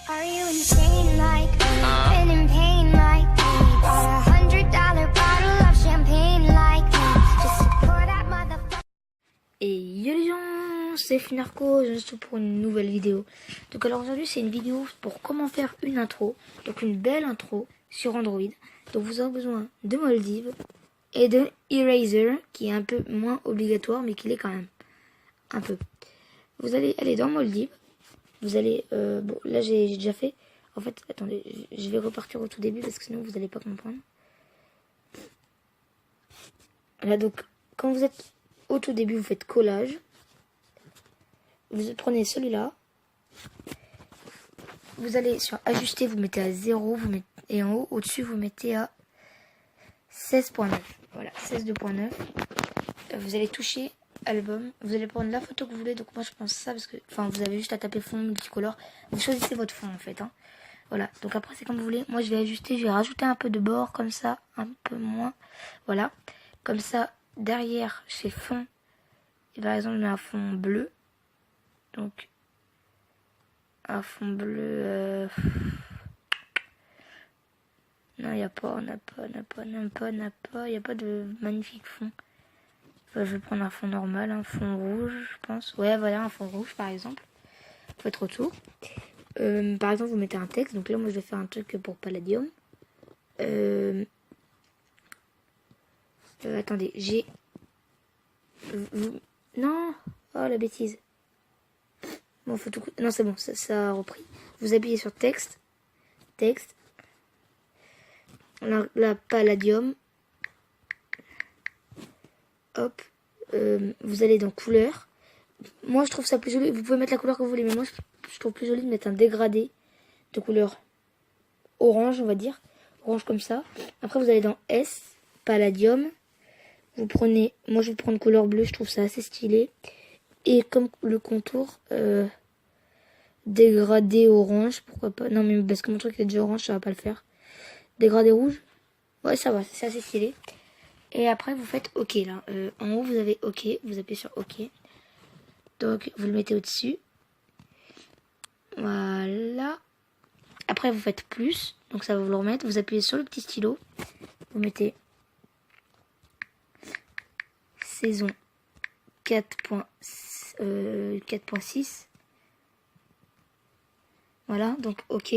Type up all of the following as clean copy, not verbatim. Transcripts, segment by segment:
Are you insane like me? Been in pain like me? Bought $100 bottle of champagne like me? Just to pour that motherfucker. Et yo les gens, c'est Funarco, je suis pour une nouvelle vidéo. Donc alors aujourd'hui c'est une vidéo pour comment faire une intro. Donc une belle intro sur Android. Donc vous aurez besoin de Moldiv et de Eraser qui est un peu moins obligatoire mais qui l'est quand même un peu. Vous allez aller dans Moldiv. Vous allez, bon là j'ai déjà fait. En fait attendez, je vais repartir au tout début parce que sinon vous n'allez pas comprendre. Là donc quand vous êtes au tout début, vous faites collage. Vous prenez celui-là. Vous allez sur ajuster, vous mettez à 0. Vous mettez, et en haut, au-dessus, vous mettez à 16.9. Voilà, 16.9. Vous allez toucher album. Vous allez prendre la photo que vous voulez. Donc moi, je pense ça parce que, enfin, vous avez juste à taper fond multicolore. Vous choisissez votre fond en fait. Hein. Voilà. Donc après, c'est comme vous voulez. Moi, je vais ajuster. Je vais rajouter un peu de bord comme ça, un peu moins. Voilà. Comme ça, derrière, je fais fond. Et par exemple, je mets un fond bleu. Donc, un fond bleu. Non, il n'y a pas, il n'y a pas de magnifique fond. Enfin, je vais prendre un fond normal, un fond rouge, je pense. Ouais, voilà, un fond rouge par exemple. Faites retour. Par exemple, vous mettez un texte. Donc là, moi, je vais faire un truc pour Palladium. Attendez, j'ai. Non! Oh, la bêtise. Bon, faut tout... Non, c'est bon, ça a repris. Vous appuyez sur texte. Texte. La Palladium. Hop. Vous allez dans couleur. Moi, je trouve ça plus joli. Vous pouvez mettre la couleur que vous voulez, mais moi, je trouve plus joli de mettre un dégradé de couleur orange, on va dire. Orange comme ça. Après, vous allez dans S. Palladium. Vous prenez... Moi, je vais prendre couleur bleue. Je trouve ça assez stylé. Et comme le contour... dégradé orange, pourquoi pas. Non mais parce que mon truc est déjà orange, ça va pas le faire. Dégradé rouge. Ouais, ça va, c'est assez stylé. Et après vous faites OK là. En haut vous avez OK, vous appuyez sur OK. Donc vous le mettez au-dessus. Voilà. Après vous faites plus, donc ça va vous le remettre. Vous appuyez sur le petit stylo. Vous mettez saison 4.6. Voilà, donc OK.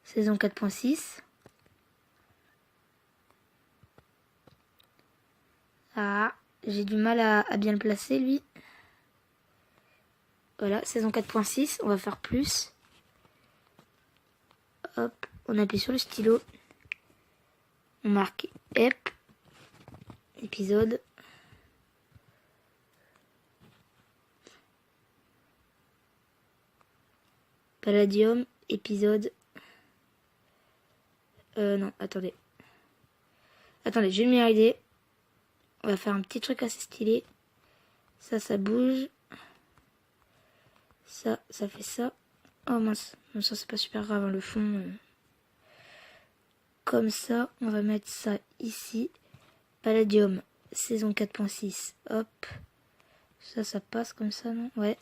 Saison 4.6. Ah, j'ai du mal à bien le placer, lui. Voilà, saison 4.6. On va faire plus. Hop, on appuie sur le stylo. On marque épisode. Palladium, épisode. Non, attendez. Attendez, j'ai une meilleure idée. On va faire un petit truc assez stylé. Ça bouge. Ça fait ça. Oh mince. Non, ça c'est pas super grave, hein, le fond. Comme ça, on va mettre ça ici. Palladium, saison 4.6. Hop. Ça passe comme ça, non? Ouais.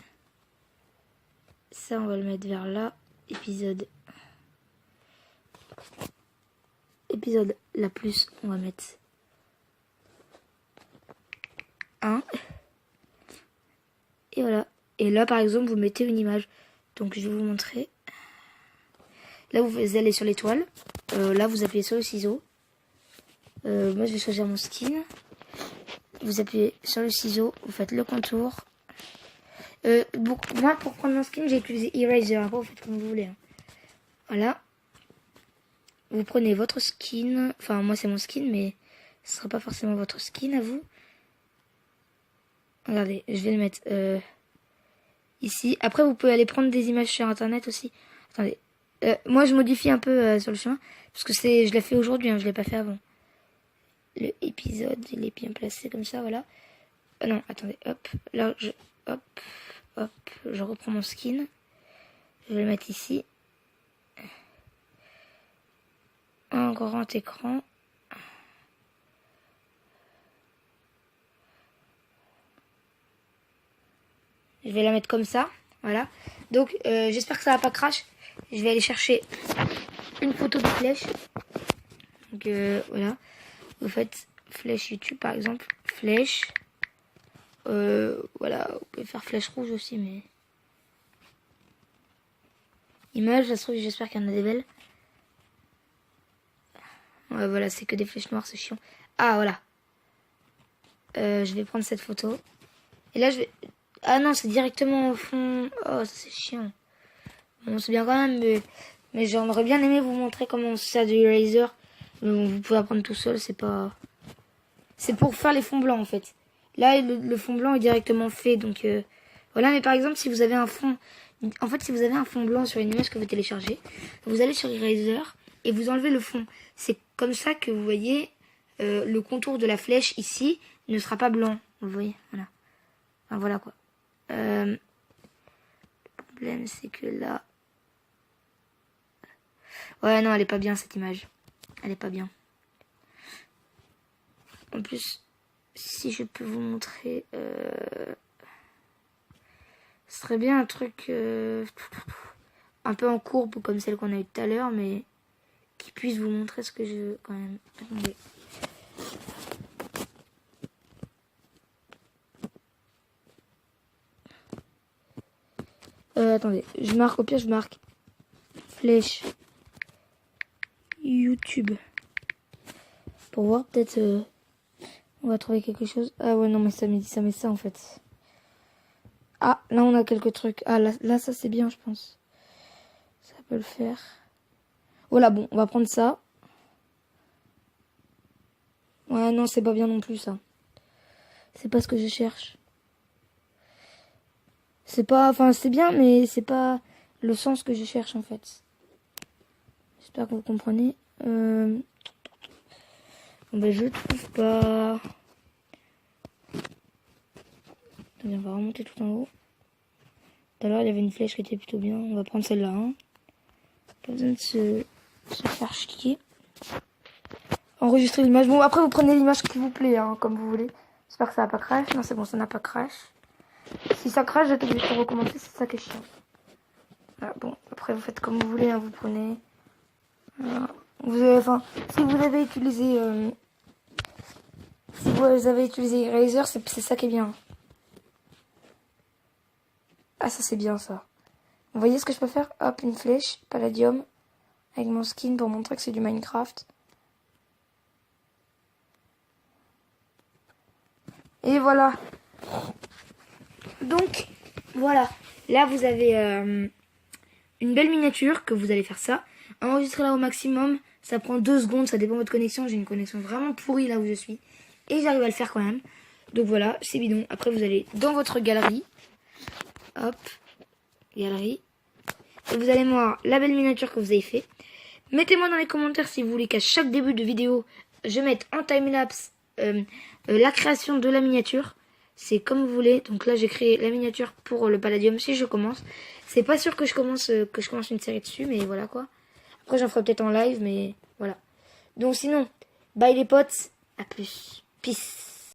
Ça, on va le mettre vers là. Épisode la plus, on va mettre 1. Et voilà. Et là, par exemple, vous mettez une image. Donc, je vais vous montrer. Là, vous allez sur l'étoile. Là, vous appuyez sur le ciseau. Moi, je vais choisir mon skin. Vous appuyez sur le ciseau. Vous faites le contour. Moi, pour prendre mon skin, j'ai utilisé Eraser. Après, vous faites comme vous voulez. Hein. Voilà. Vous prenez votre skin. Enfin, moi, c'est mon skin, mais ce sera pas forcément votre skin à vous. Regardez, je vais le mettre ici. Après, vous pouvez aller prendre des images sur Internet aussi. Attendez. Moi, je modifie un peu sur le chemin. Parce que je l'ai fait aujourd'hui, hein, je l'ai pas fait avant. Le épisode, il est bien placé comme ça, voilà. Non, attendez, hop. Là, hop, je reprends mon skin. Je vais le mettre ici. Un grand écran. Je vais la mettre comme ça. Voilà. Donc, j'espère que ça va pas crash. Je vais aller chercher une photo de flèche. Donc, voilà. Vous faites flèche YouTube, par exemple. Flèche. Voilà. Vous pouvez faire flèche rouge aussi, mais... Image, ça se trouve, j'espère qu'il y en a des belles. Ouais, voilà, c'est que des flèches noires, c'est chiant. Ah, voilà. Je vais prendre cette photo. Et là, je vais... Ah non, c'est directement au fond. Oh, ça c'est chiant. Bon, c'est bien quand même, mais j'aimerais bien aimé vous montrer comment on se sert du eraser. Mais bon, vous pouvez apprendre tout seul, c'est pas... C'est pour faire les fonds blancs, en fait. Là, le fond blanc est directement fait, donc... Voilà, mais par exemple, si vous avez un fond... En fait, si vous avez un fond blanc sur une image que vous téléchargez, vous allez sur Eraser et vous enlevez le fond. C'est comme ça que vous voyez le contour de la flèche ici ne sera pas blanc. Vous voyez, voilà. Enfin, voilà quoi. Le problème, c'est que là... Ouais, non, elle est pas bien cette image. Elle est pas bien. En plus, si je peux vous montrer... Ce serait bien un truc un peu en courbe comme celle qu'on a eu tout à l'heure, mais qui puisse vous montrer ce que je veux quand même. Attendez. Attendez, je marque, au pire je marque flèche YouTube. Pour voir peut-être on va trouver quelque chose. Ah ouais non mais ça met ça en fait. Ah, là on a quelques trucs. Ah, là ça c'est bien, je pense. Ça peut le faire. Voilà, bon, on va prendre ça. Ouais, non, c'est pas bien non plus, ça. C'est pas ce que je cherche. C'est pas... Enfin, c'est bien, mais c'est pas le sens que je cherche, en fait. J'espère que vous comprenez. Bon, ben, je trouve pas... Attendez, on va remonter tout en haut. Tout à l'heure, il y avait une flèche qui était plutôt bien. On va prendre celle-là. Hein. Pas besoin de se faire chier. Enregistrer l'image. Bon, après, vous prenez l'image qui vous plaît, hein, comme vous voulez. J'espère que ça va pas crash. Non, c'est bon, ça n'a pas crash. Si ça crash, j'attends pour recommencer. C'est ça qui est chiant. Voilà, bon, après, vous faites comme vous voulez. Hein, vous prenez... Voilà. Vous avez, enfin, si vous avez utilisé... si vous avez utilisé Eraser, c'est ça qui est bien. Ah, ça c'est bien ça. Vous voyez ce que je peux faire? Hop, une flèche, Palladium, avec mon skin pour montrer que c'est du Minecraft. Et voilà. Donc, voilà. Là, vous avez une belle miniature que vous allez faire ça. Enregistrez-la au maximum. Ça prend 2 secondes, ça dépend de votre connexion. J'ai une connexion vraiment pourrie là où je suis. Et j'arrive à le faire quand même. Donc voilà, c'est bidon. Après, vous allez dans votre galerie. Hop, galerie. Et vous allez voir la belle miniature que vous avez fait. Mettez-moi dans les commentaires si vous voulez qu'à chaque début de vidéo, je mette en timelapse la création de la miniature. C'est comme vous voulez. Donc là, j'ai créé la miniature pour le Palladium si je commence. C'est pas sûr que je commence une série dessus, mais voilà quoi. Après, j'en ferai peut-être en live, mais voilà. Donc sinon, bye les potes. À plus. Peace.